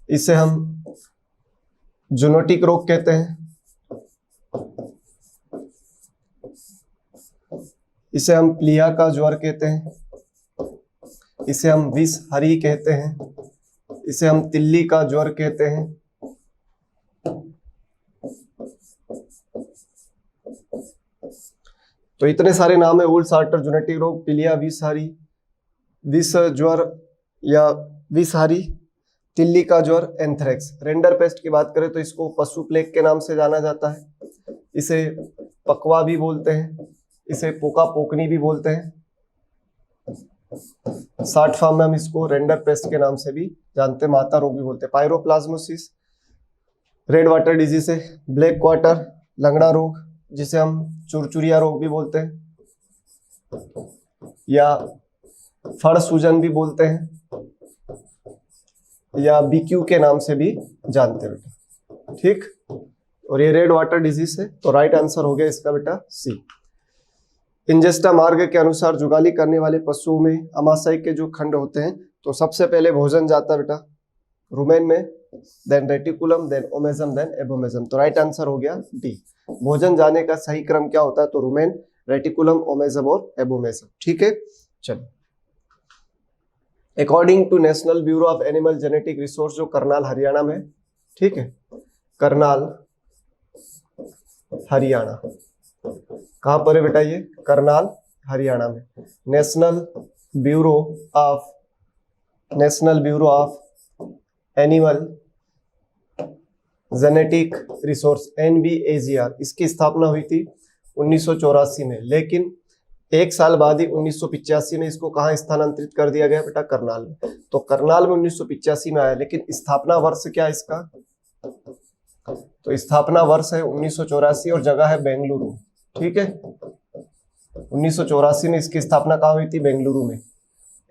इसे हम जूनोटिक रोग कहते हैं, इसे हम प्लिया का ज्वर कहते हैं, इसे हम विषहरी कहते हैं, इसे हम तिल्ली का ज्वर कहते हैं। तो इतने सारे नाम है, ऊल सार्टर, जूनोटिक रोग, पिलिया, विषहरी, विष ज्वर या विषहरी, तिल्ली का ज्वर, एंथ्रेक्स। रेंडर पेस्ट की बात करें तो इसको पशु प्लेग के नाम से जाना जाता है, इसे पकवा भी बोलते हैं, इसे पोका पोकनी भी बोलते हैं। शॉर्ट फॉर्म में हम इसको रेंडर पेस्ट के नाम से भी जानते हैं, माता रोग भी बोलते हैं। पायरोप्लाज्मोसिस, रेड वाटर डिजीज है, ब्लैक क्वार्टर, लंगड़ा रोग जिसे हम चुरचुरिया रोग भी बोलते हैं, या फड़ सूजन भी बोलते हैं, या बीक्यू के नाम से भी जानते हैं बेटा, ठीक। और ये रेड वाटर डिजीज है, तो राइट आंसर हो गया इसका बेटा सी। इंजेस्टा मार्ग के अनुसार जुगाली करने वाले पशुओं में अमाशय के जो खंड होते हैं, तो सबसे पहले भोजन जाता है बेटा रुमेन में, then reticulum, then omasum, then एबोमेजम। तो राइट आंसर हो गया डी। भोजन जाने का सही क्रम क्या होता है? तो रुमेन, रेटिकुलम, ओमेजम और एबोमेजम, ठीक है। चलो, according to National Bureau of Animal Genetic Resource, जो करनाल हरियाणा में, ठीक है, करनाल हरियाणा, कहां पर है बेटा? ये करनाल हरियाणा में। National Bureau of Animal Genetic resource, NBAGR, इसकी स्थापना हुई थी 1984 में, लेकिन एक साल बाद ही 1985 में इसको कहाँ स्थानांतरित कर दिया गया बेटा? करनाल में। तो करनाल में 1985 में आया, लेकिन स्थापना वर्ष क्या है इसका? तो स्थापना वर्ष है 1984 और जगह है बेंगलुरु, ठीक है। 1984 में इसकी स्थापना कहाँ हुई थी? बेंगलुरु में।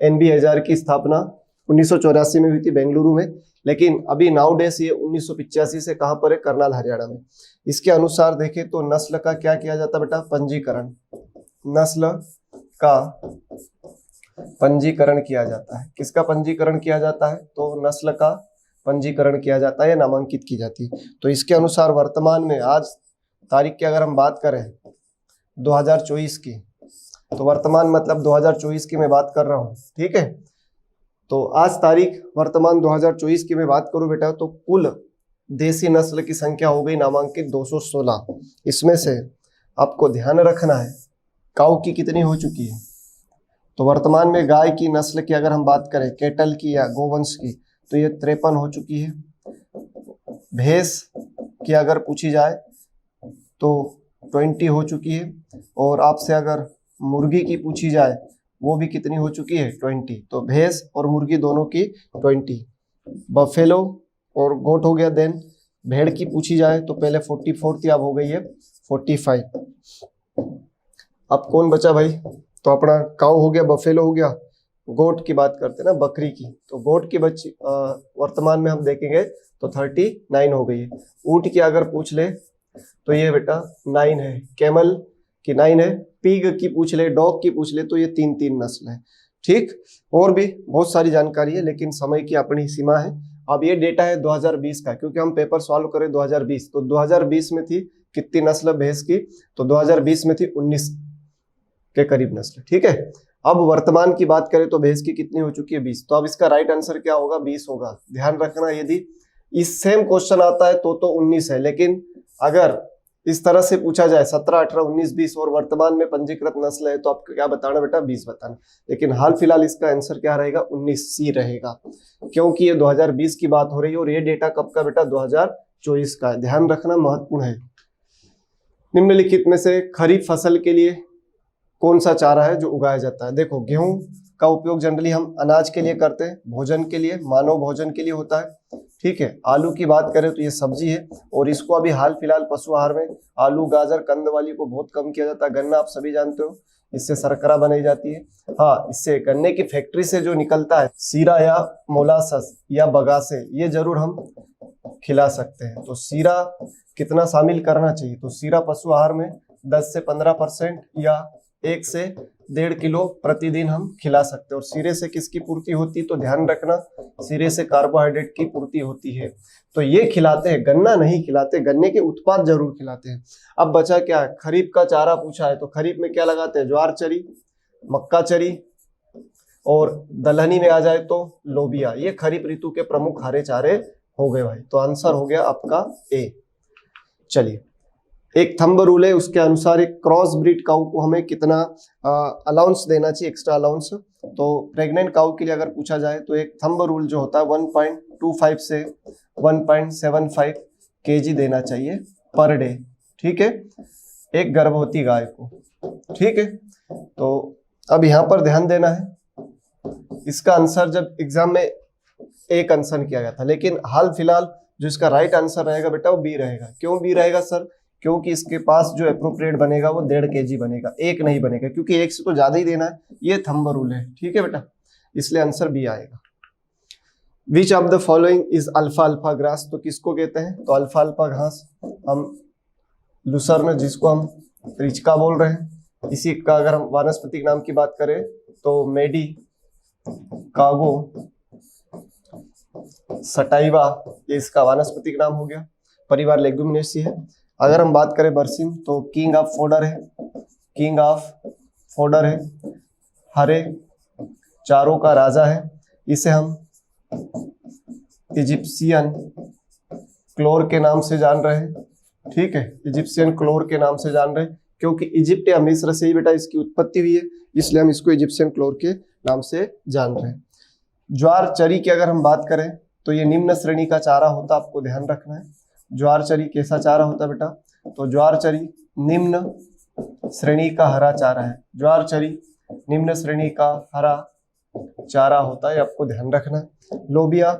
NBAGR की स्थापना 1984 में हुई थी बेंगलुरु में, लेकिन अभी नाउडेस ये 1985 से कहां पर है? करनाल हरियाणा में। इसके अनुसार देखें तो नस्ल का क्या किया जाता है बेटा? पंजीकरण। नस्ल का पंजीकरण किया जाता है। किसका पंजीकरण किया जाता है? तो नस्ल का पंजीकरण किया जाता है या नामांकित की जाती है। तो इसके अनुसार वर्तमान में आज तारीख की अगर हम बात करें 2024 की, तो वर्तमान मतलब 2024 की मैं बात कर रहा हूं, ठीक है। तो आज तारीख वर्तमान 2024 की मैं बात करूं बेटा, तो कुल देसी नस्ल की संख्या हो गई नामांकित 216। इसमें से आपको ध्यान रखना है काऊ की कितनी हो चुकी है। तो वर्तमान में गाय की नस्ल की अगर हम बात करें, कैटल की या गोवंश की, तो ये 53 हो चुकी है। भैंस की अगर पूछी जाए तो 20 हो चुकी है, और आपसे अगर मुर्गी की पूछी जाए वो भी कितनी हो चुकी है? 20। तो भैंस और मुर्गी दोनों की 20। बफेलो और गोट हो गया। देन भेड़ की पूछी जाए तो पहले 44 थी, अब हो गई है 45। अब कौन बचा भाई? तो अपना काऊ हो गया, बफेलो हो गया। गोट की बात करते हैं ना, बकरी की, तो गोट की बच्ची वर्तमान में हम देखेंगे तो 39 हो गई है। ऊंट की अगर पूछ ले तो ये बेटा 9 है। कैमल की 9 है। पिग की पूछ ले, डॉग की पूछ ले, तो ये 3 नस्ल है, ठीक। और भी बहुत सारी जानकारी है, लेकिन समय की अपनी सीमा है। अब ये डेटा है 2020 का, क्योंकि हम पेपर सॉल्व करें 2020, तो 2020 में थी कितनी नस्ल भैंस की? तो 2020 में थी 19 के करीब नस्ल, ठीक है। अब वर्तमान की बात करें तो भैंस की कितनी हो चुकी है? 20। तो अब इसका राइट आंसर क्या होगा? 20 होगा। ध्यान रखना, यदि इस सेम क्वेश्चन आता है तो 19 है, लेकिन अगर इस तरह से पूछा जाए 17, 18, 19, 20 और वर्तमान में पंजीकृत नस्ल है, तो आपको क्या बताना बेटा? 20 बताना। लेकिन हाल फिलहाल इसका आंसर क्या रहेगा? 19C रहेगा, क्योंकि ये 2020 की बात हो रही है और ये डेटा कब का बेटा? 2024 का है। ध्यान रखना, महत्वपूर्ण है। निम्नलिखित में से खरीफ फसल के लिए कौन सा चारा है जो उगाया जाता है? देखो, गेहूं का उपयोग जनरली हम अनाज के लिए करते हैं, भोजन के लिए, मानव भोजन के लिए होता है, ठीक है। आलू की बात करें तो ये सब्जी है, और इसको अभी हाल फिलहाल पशु आहार में आलू, गाजर, कंद वाली को बहुत कम किया जाता है। गन्ना आप सभी जानते हो, इससे शर्करा बनाई जाती है। हाँ, इससे गन्ने की फैक्ट्री से जो निकलता है सीरा या मोलासस या बगासे, ये जरूर हम खिला सकते हैं। तो सीरा कितना शामिल करना चाहिए? तो सीरा पशु आहार में 10 से 15% या 1 से 1.5 किलो प्रतिदिन हम खिला सकते हैं। और सीरे से किसकी पूर्ति होती है? तो ध्यान रखना, सीरे से कार्बोहाइड्रेट की पूर्ति होती है। तो ये खिलाते हैं, गन्ना नहीं खिलाते, गन्ने के उत्पाद जरूर खिलाते हैं। अब बचा क्या है? खरीफ का चारा पूछा है, तो खरीफ में क्या लगाते हैं? ज्वार चरी, मक्का चरी, और दलहनी में आ जाए तो लोबिया। ये खरीफ ऋतु के प्रमुख हरे चारे हो गए भाई। तो आंसर हो गया आपका ए। चलिए, एक थंब रूल है, उसके अनुसार एक क्रॉस ब्रीड काऊ को हमें कितना अलाउंस देना चाहिए, एक्स्ट्रा अलाउंस। तो प्रेग्नेंट काऊ के लिए अगर पूछा जाए तो एक थंब रूल जो होता है 1.25 से 1.75 kg देना चाहिए पर डे, ठीक है, एक गर्भवती गाय को, ठीक है। तो अब यहाँ पर ध्यान देना है, इसका आंसर जब एग्जाम में एक आंसर किया गया था, लेकिन हाल फिलहाल जो इसका राइट आंसर रहेगा बेटा वो बी रहेगा। क्यों बी रहेगा सर? क्योंकि इसके पास जो एप्रोप्रिएट बनेगा वो 1.5 kg बनेगा, एक नहीं बनेगा, क्योंकि एक से तो ज्यादा ही देना है। ये थंब रूल है, ठीक है बेटा, इसलिए आंसर बी आएगा। विच of the following is alpha alpha grass? तो किसको कहते हैं? तो अल्फा अल्फा घास हम लुसर्न, जिसको हम रिचका बोल रहे हैं। इसी का अगर हम वानस्पतिक नाम की बात करें तो मेडी कागो सटाइवा, ये इसका वानस्पतिक नाम हो गया। परिवार लेगुमिनेसी है। अगर हम बात करें बरसिम तो किंग ऑफ फोडर है, किंग ऑफ फोडर है, हरे चारों का राजा है। इसे हम इजिप्शियन क्लोर के नाम से जान रहे हैं, ठीक है, इजिप्शियन क्लोर के नाम से जान रहे हैं, क्योंकि इजिप्ट या मिस्र से ही बेटा इसकी उत्पत्ति हुई है, इसलिए हम इसको इजिप्शियन क्लोर के नाम से जान रहे हैं। ज्वार चरी की अगर हम बात करें तो ये निम्न श्रेणी का चारा होता है, आपको ध्यान रखना है। ज्वार चरी कैसा चारा होता है बेटा? तो ज्वार चरी निम्न श्रेणी का हरा चारा है। ज्वार चरी निम्न श्रेणी का हरा चारा होता है, आपको ध्यान रखना है। लोबिया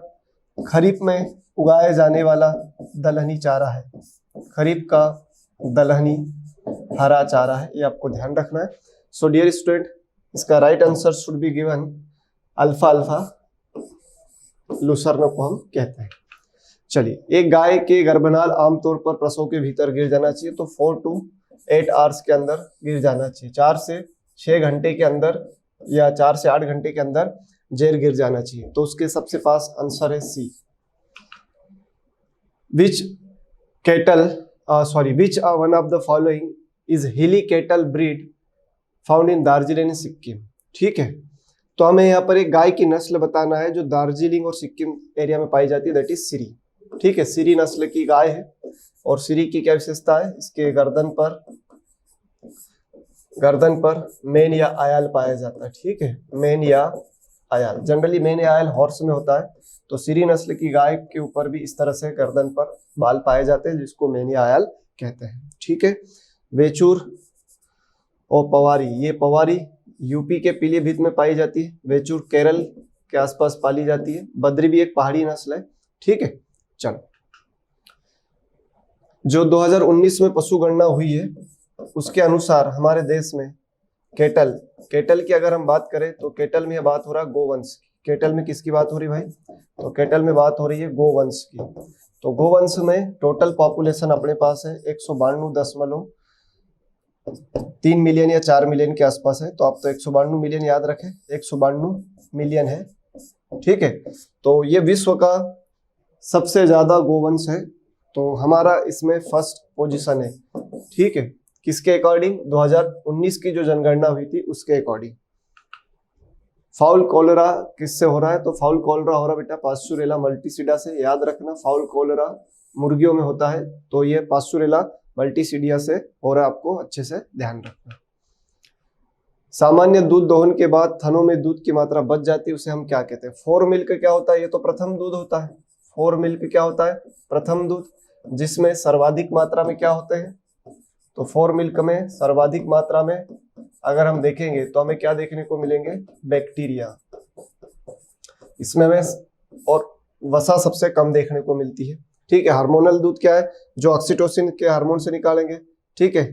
खरीफ में उगाए जाने वाला दलहनी चारा है, खरीफ का दलहनी हरा चारा है, ये आपको ध्यान रखना है। सो डियर स्टूडेंट, इसका right answer should be given alpha alpha Lucerne को हम कहते हैं। चलिए, एक गाय के गर्भनाल आमतौर पर प्रसव के भीतर गिर जाना चाहिए, तो 4 to 8 आवर्स के अंदर गिर जाना चाहिए। 4 से 6 घंटे के अंदर या 4 से 8 घंटे के अंदर जेर गिर जाना चाहिए। तो उसके सबसे पास आंसर है C. Which one of the following is hilly cattle breed found in Darjeeling Sikkim? ठीक है, तो हमें यहाँ पर एक गाय की नस्ल बताना है जो दार्जिलिंग और सिक्किम एरिया में पाई जाती है, दैट इज सिरी। ठीक है, सिरी नस्ल की गाय है। और सिरी की क्या विशेषता है? इसके गर्दन पर मेन या आयाल पाया जाता है। ठीक है, मेन या आयाल, जनरली मेन या आयाल हॉर्स में होता है, तो सिरी नस्ल की गाय के ऊपर भी इस तरह से गर्दन पर बाल पाए जाते हैं, जिसको मेन या आयाल कहते हैं। ठीक है, वेचूर और पवारी, ये पवारी यूपी के पीलीभीत में पाई जाती है, वेचूर केरल के आसपास पाली जाती है, बद्री भी एक पहाड़ी नस्ल है। ठीक है, चलो, जो 2019 में पशु गणना हुई है उसके अनुसार हमारे देश में केटल की अगर हम बात करें तो केटल में बात हो रहा है गोवंश की। केटल में किसकी बात हो रही भाई? तो केटल में बात हो रही है गोवंश की। तो गोवंश में टोटल पॉपुलेशन अपने पास है 192.3 मिलियन या 4 मिलियन के आसपास है। तो आप तो 192 मिलियन याद रखें, 192 मिलियन है। ठीक है, तो ये विश्व का सबसे ज्यादा गोवंश है, तो हमारा इसमें फर्स्ट पोजीशन है। ठीक है, किसके अकॉर्डिंग? 2019 की जो जनगणना हुई थी उसके अकॉर्डिंग। फाउल कोलेरा किससे हो रहा है? तो फाउल कोलेरा हो रहा बेटा पास्चुरेला मल्टीसिडा से। याद रखना, फाउल कोलेरा मुर्गियों में होता है, तो ये पास्चुरेला मल्टीसिडिया से हो रहा है, आपको अच्छे से ध्यान रखना। सामान्य दूध दोहन के बाद थनों में दूध की मात्रा बच जाती है, उसे हम क्या कहते हैं? फोर मिल्क क्या होता है? ये तो प्रथम दूध होता है। फोर मिल्क क्या होता है? प्रथम दूध, जिसमें सर्वाधिक मात्रा में क्या होते हैं? तो फोर मिल्क में सर्वाधिक मात्रा में अगर हम देखेंगे तो हमें क्या देखने को मिलेंगे? बैक्टीरिया। इसमें हमें और वसा सबसे कम देखने को मिलती है। ठीक है, हार्मोनल दूध क्या है? जो ऑक्सीटोसिन के हार्मोन से निकालेंगे। ठीक है,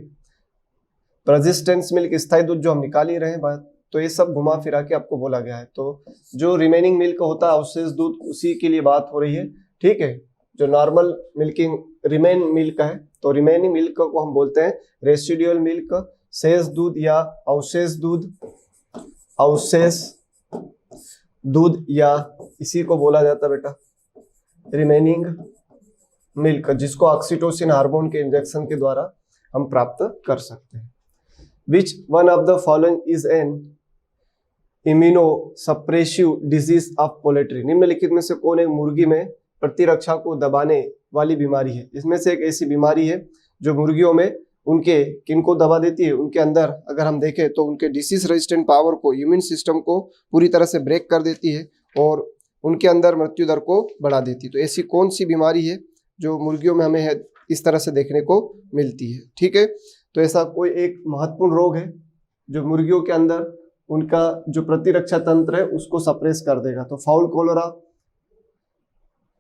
परसिस्टेंस मिल्क स्थायी दूध जो हम निकाल ही रहे हैं बात, तो ये सब घुमा फिरा के आपको बोला गया है। तो जो रिमेनिंग मिल्क होता है अवशेष दूध, उसी के लिए बात हो रही है। ठीक है, जो नॉर्मल मिल्किंग रिमेन मिल्क है, तो रिमेनिंग मिल्क को हम बोलते हैं रेसिडुअल मिल्क, शेष दूध या अवशेष दूध, अवशेष दूध या इसी को बोला जाता है बेटा रिमेनिंग मिल्क, जिसको ऑक्सीटोसिन हार्मोन के इंजेक्शन के द्वारा हम प्राप्त कर सकते हैं। विच one of the following is an immunosuppressive disease of poultry, निम्नलिखित में से कौन एक मुर्गी में प्रतिरक्षा को दबाने वाली बीमारी है। इसमें से एक ऐसी बीमारी है जो मुर्गियों में उनके किनको दबा देती है, उनके अंदर अगर हम देखें तो उनके डिसीज रेजिस्टेंट पावर को, इम्यून सिस्टम को पूरी तरह से ब्रेक कर देती है और उनके अंदर मृत्यु दर को बढ़ा देती है। तो ऐसी कौन सी बीमारी है जो मुर्गियों में हमें इस तरह से देखने को मिलती है। ठीक है, तो ऐसा कोई एक महत्वपूर्ण रोग है जो मुर्गियों के अंदर उनका जो प्रतिरक्षा तंत्र है उसको सप्रेस कर देगा। तो फाउल कोलेरा,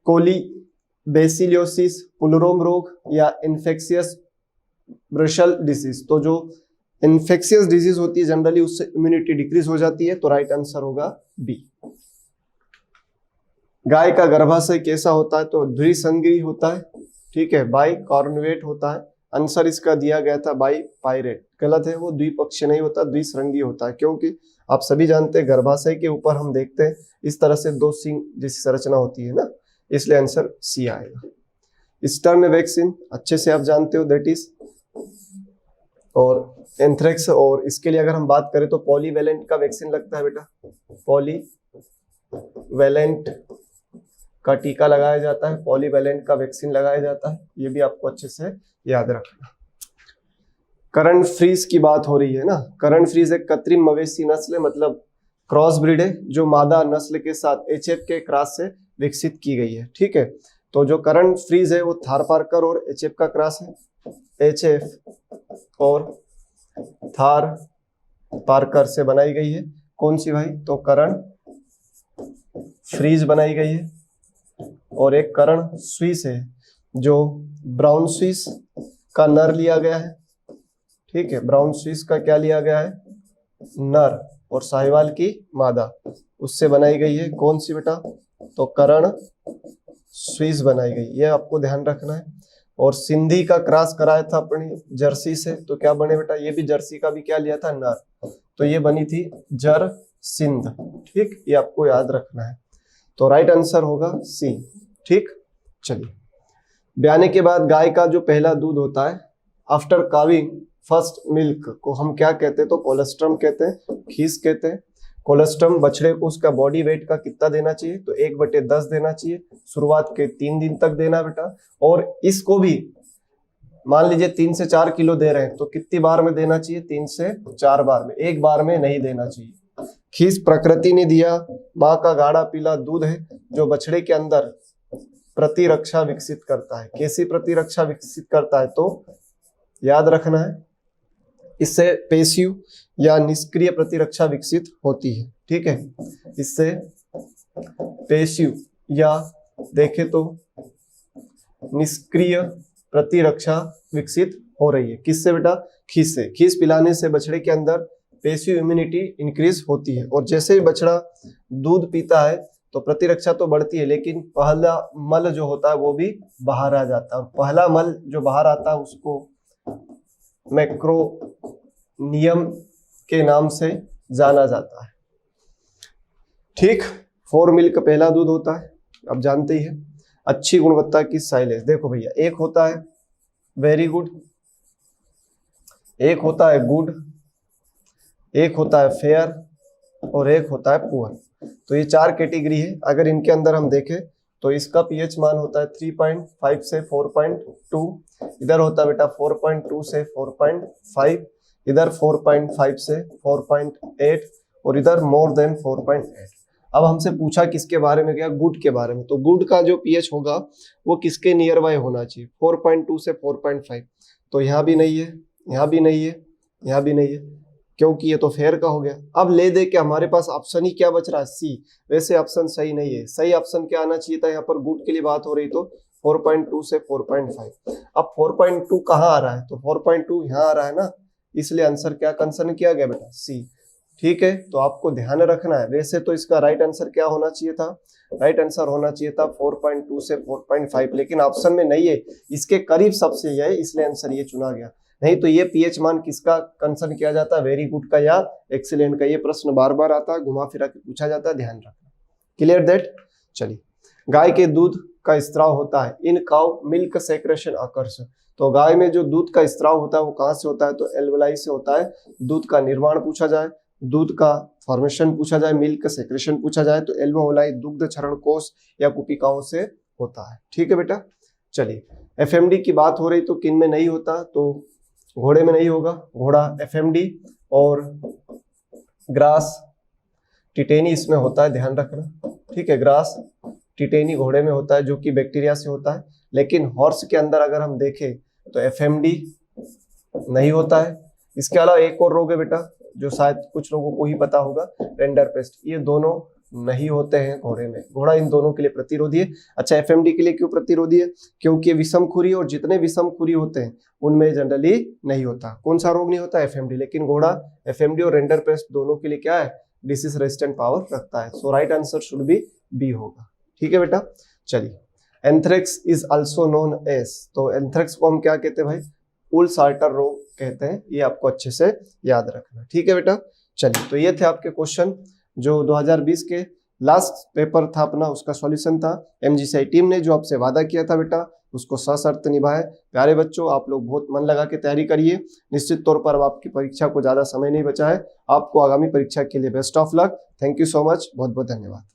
कोली बेसिलियोसिस, पुलरोम रोग या इन्फेक्शियस ब्रशल डिजीज। तो जो इन्फेक्शियस डिजीज होती है जनरली उससे इम्यूनिटी डिक्रीज हो जाती है, तो राइट आंसर होगा बी। गाय का गर्भाशय कैसा होता है, तो द्विसंगी होता है। ठीक है, बाई कॉर्नुएट होता है। आंसर इसका दिया गया था बाई पायरेट, गलत है, वो द्विपक्षीय नहीं होता, द्विसृंगी होता है, क्योंकि आप सभी जानते हैं गर्भाशय के ऊपर हम देखते हैं इस तरह से दो सिंग जैसी संरचना होती है ना, इसलिए आंसर सी आएगा। स्टर्न वैक्सीन अच्छे से आप जानते हो, दैट इज, और एंथ्रेक्स, और इसके लिए अगर हम बात करें तो पॉलीवैलेंट का वैक्सीन लगता है बेटा, पॉलीवैलेंट का टीका लगाया जाता है, पॉलीवैलेंट का वैक्सीन लगाया जाता है, ये भी आपको अच्छे से याद रखना। करंट फ्रीज की बात हो रही है ना, करंट फ्रीज एक कृत्रिम मवेशी नस्ल है, मतलब क्रॉस ब्रीड है जो मादा नस्ल के साथ एचएफ के क्रॉस से विकसित की गई है। ठीक है, तो जो करंट फ्रीज है वो थारपारकर और एचएफ का क्रॉस है, एचएफ और थार पारकर से बनाई गई है। कौन सी भाई, तो करण फ्रीज बनाई गई है, और एक करण स्विस है जो ब्राउन स्विस का नर लिया गया है। ठीक है, ब्राउन स्विस का क्या लिया गया है, नर, और साहिवाल की मादा, उससे बनाई गई है। कौन सी बेटा, तो करण स्विस बनाई गई, ये आपको ध्यान रखना है। और सिंधी का क्रॉस कराया था अपनी जर्सी से, तो क्या बने बेटा, ये भी जर्सी का भी क्या लिया था, नर, तो ये बनी थी जर सिंध। ठीक, ये आपको याद रखना है, तो राइट आंसर होगा सी। ठीक, चलिए, ब्याने के बाद गाय का जो पहला दूध होता है, आफ्टर काविंग फर्स्ट मिल्क को हम क्या कहते हैं, तो कोलेस्ट्रम कहते हैं, खीस कहते हैं। कोलेस्ट्रम बछड़े को उसका बॉडी वेट का कितना देना चाहिए, तो 1/10 देना चाहिए, शुरुआत के 3 दिन तक देना बेटा। और इसको भी मान लीजिए 3 से 4 किलो दे रहे हैं, तो कितनी बार में देना चाहिए, 3 से 4 बार में, एक बार में नहीं देना चाहिए। खीस प्रकृति ने दिया, माँ का गाढ़ा पीला दूध है जो बछड़े के अंदर प्रतिरक्षा विकसित करता है। कैसी प्रतिरक्षा विकसित करता है, तो याद रखना है, इससे पेशिव या निष्क्रिय प्रतिरक्षा विकसित होती है। ठीक है, इससे पेशिव या देखें तो निष्क्रिय प्रतिरक्षा विकसित हो रही है। किससे बेटा, खीस से। खीस पिलाने से बछड़े के अंदर पेशिव इम्यूनिटी इंक्रीज होती है, और जैसे ही बछड़ा दूध पीता है तो प्रतिरक्षा तो बढ़ती है, लेकिन पहला मल जो होता है वो भी बाहर आ जाता है, और पहला मल जो बाहर आता है उसको मैक्रोनियम के नाम से जाना जाता है। ठीक, 4 मिल्क पहला दूध होता है, अब जानते ही है। अच्छी गुणवत्ता की साइलेज, देखो भैया, एक होता है वेरी गुड, एक होता है गुड, एक होता है फेयर, और एक होता है पुअर। तो ये 4 कैटेगरी है। अगर इनके अंदर हम देखें तो इसका पीएच मान होता है 3.5 से 4.2, इधर होता है बेटा 4.2 से 4.5, इधर 4.5 से 4.8, और इधर मोर देन 4.8। अब हमसे पूछा किसके बारे में, क्या, गुड के बारे में। तो गुड का जो पीएच होगा वो किसके नियर बाय होना चाहिए, 4.2 से 4.5। तो यहाँ भी नहीं है, यहाँ भी नहीं है, यहाँ भी नहीं है, क्योंकि ये तो फेयर का हो गया। अब ले दे के हमारे पास ऑप्शन ही क्या बच रहा है, सी। वैसे ऑप्शन सही नहीं है, सही ऑप्शन क्या आना चाहिए था, यहाँ पर गुड के लिए बात हो रही तो 4.2 से 4.5। अब 4.2 कहाँ आ रहा है, तो 4.2 यहाँ आ रहा है ना, इसलिए आंसर क्या कंसर्न किया गया बेटा, सी। ठीक है, तो आपको ध्यान रखना है। वैसे तो इसका राइट आंसर क्या होना चाहिए था, राइट आंसर होना चाहिए था 4.2 से 4.5, लेकिन ऑप्शन में नहीं है, इसके करीब सबसे ये है, इसलिए आंसर ये चुना गया। नहीं तो ये पीएच मान किसका कंसर्न किया जाता है, वेरी गुड का या एक्सीलेंट का। ये प्रश्न बार बार आता है, घुमा फिरा के पूछा जाता है, ध्यान रखना। Clear that. चलिए, गाय के दूध का स्त्राव होता है, इन काउ मिल्क सेक्रेशन अकर्स। तो गाय में जो दूध का स्त्राव होता है वो कहाँ से होता है, तो एल्वेलाई से होता है। दूध का निर्माण पूछा जाए, दूध का फॉर्मेशन पूछा जाए, मिल्क सेक्रेशन पूछा जाए, तो एल्वेओलाई दुग्ध क्षरण कोष या कुपिकाओं से होता है। ठीक है बेटा। चलिए, एफएमडी की बात हो रही तो किन में नहीं होता, तो घोड़े में नहीं होगा, घोड़ा एफएमडी, और ग्रास टिटेनी इसमें होता है, ध्यान रखना। ठीक है, ग्रास टिटेनी घोड़े में होता है जो कि बैक्टीरिया से होता है। लेकिन हॉर्स के अंदर अगर हम देखें तो एफएमडी नहीं होता है। इसके अलावा एक और रोग है बेटा जो शायद कुछ लोगों को ही पता होगा, रेंडरपेस्ट। ये दोनों नहीं होते हैं घोड़े में। घोड़ा इन दोनों के लिए प्रतिरोधी है। अच्छा, एफएमडी के लिए क्यों प्रतिरोधी है, क्योंकि विषमखुरी, और जितने विषमखुरी होते हैं उनमें जनरली नहीं होता। कौन सा रोग नहीं होता, एफएमडी। लेकिन घोड़ा एफएमडी और रेंडरपेस्ट दोनों के लिए क्या है, डिसीज रेजिस्टेंट पावर रखता है। So right answer should be B होगा। ठीक है बेटा। चलिए, anthrax is also known as, तो एंथ्रेक्स को हम क्या कहते हैं भाई, वूल साल्टर रोग कहते हैं। ये आपको अच्छे से याद रखना। ठीक है बेटा। चलिए, तो ये थे आपके क्वेश्चन जो 2020 के लास्ट पेपर था अपना, उसका सॉल्यूशन था। एमजीसीआई टीम ने जो आपसे वादा किया था बेटा उसको सशर्त निभाए। प्यारे बच्चों, आप लोग बहुत मन लगा के तैयारी करिए। निश्चित तौर पर अब आपकी परीक्षा को ज्यादा समय नहीं बचा है। आपको आगामी परीक्षा के लिए best of luck. Thank you so much, बहुत बहुत धन्यवाद।